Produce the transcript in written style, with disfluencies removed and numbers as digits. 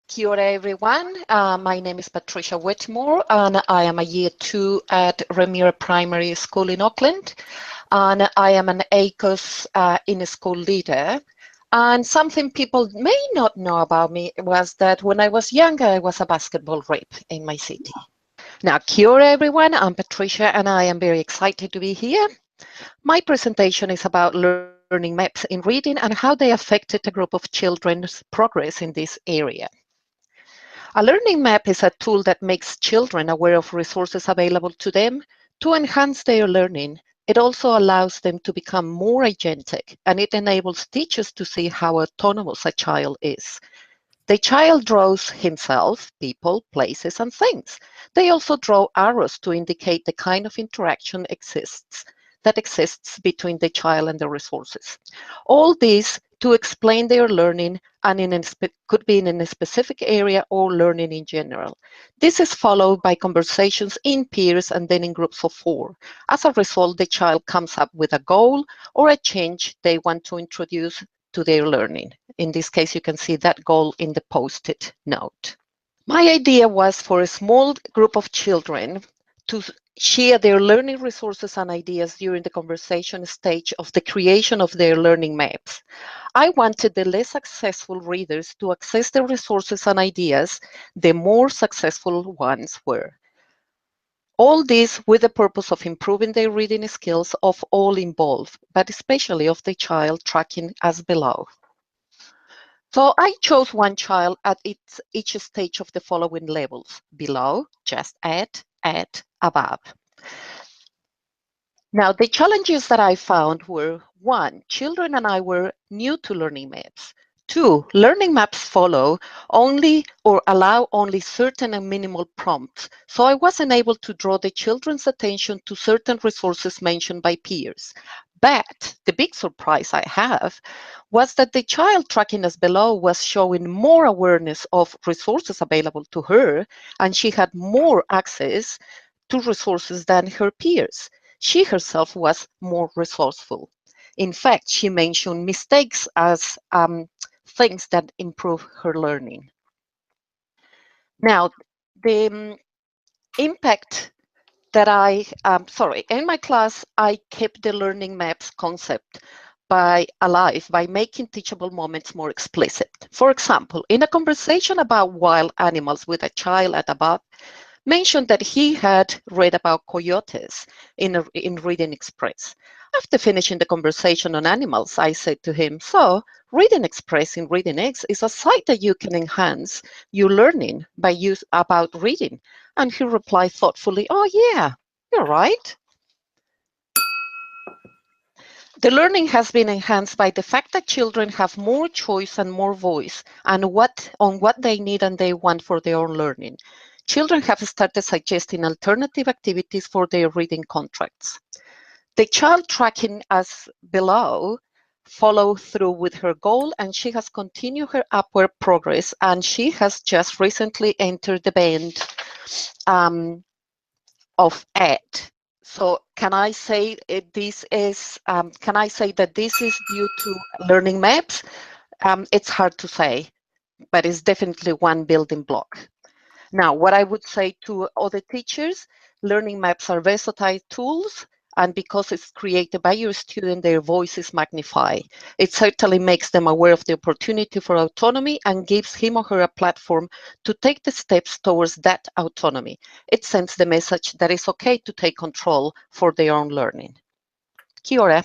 Kia ora everyone, my name is Patricia Whitmore and I am a Year 2 at Whitmore Primary School in Auckland, and I am an ACOS in-school leader. And something people may not know about me was that when I was younger I was a basketball rep in my city. Now, kia ora everyone, I'm Patricia and I am very excited to be here. My presentation is about learning maps in reading and how they affected a group of children's progress in this area. A learning map is a tool that makes children aware of resources available to them to enhance their learning. It also allows them to become more agentic, and it enables teachers to see how autonomous a child is. The child draws himself, people, places, and things. They also draw arrows to indicate the kind of interaction that exists between the child and the resources. All these to explain their learning and could be in a specific area or learning in general. This is followed by conversations in peers and then in groups of 4. As a result, the child comes up with a goal or a change they want to introduce to their learning. In this case, you can see that goal in the post-it note. My idea was for a small group of children to share their learning resources and ideas during the conversation stage of the creation of their learning maps. I wanted the less successful readers to access the resources and ideas the more successful ones were. All this with the purpose of improving the reading skills of all involved, but especially of the child tracking as below. So I chose one child at each stage of the following levels: below, just at, above. Now, the challenges that I found were: 1, children and I were new to learning maps. 2, learning maps follow only or allow only certain and minimal prompts, so I wasn't able to draw the children's attention to certain resources mentioned by peers. But the big surprise I have was that the child tracking as below was showing more awareness of resources available to her, and she had more access to resources than her peers. She herself was more resourceful. In fact, she mentioned mistakes as things that improve her learning. Now, the impact that in my class, I kept the learning maps concept alive by making teachable moments more explicit. For example, in a conversation about wild animals with a child at above, mentioned that he had read about coyotes in Reading Express. After finishing the conversation on animals, I said to him, so Reading Express in Reading X is a site that you can enhance your learning by use about reading. And he replied thoughtfully, oh yeah, you're right. The learning has been enhanced by the fact that children have more choice and more voice on what they need and they want for their own learning. Children have started suggesting alternative activities for their reading contracts. The child tracking as below followed through with her goal, and she has continued her upward progress, and she has just recently entered the band of ed. So can I say that this is due to learning maps? It's hard to say, but it's definitely one building block. Now, what I would say to other teachers, learning maps are versatile tools, and because it's created by your student, their voice is magnified. It certainly makes them aware of the opportunity for autonomy and gives him or her a platform to take the steps towards that autonomy. It sends the message that it's okay to take control for their own learning. Kia ora.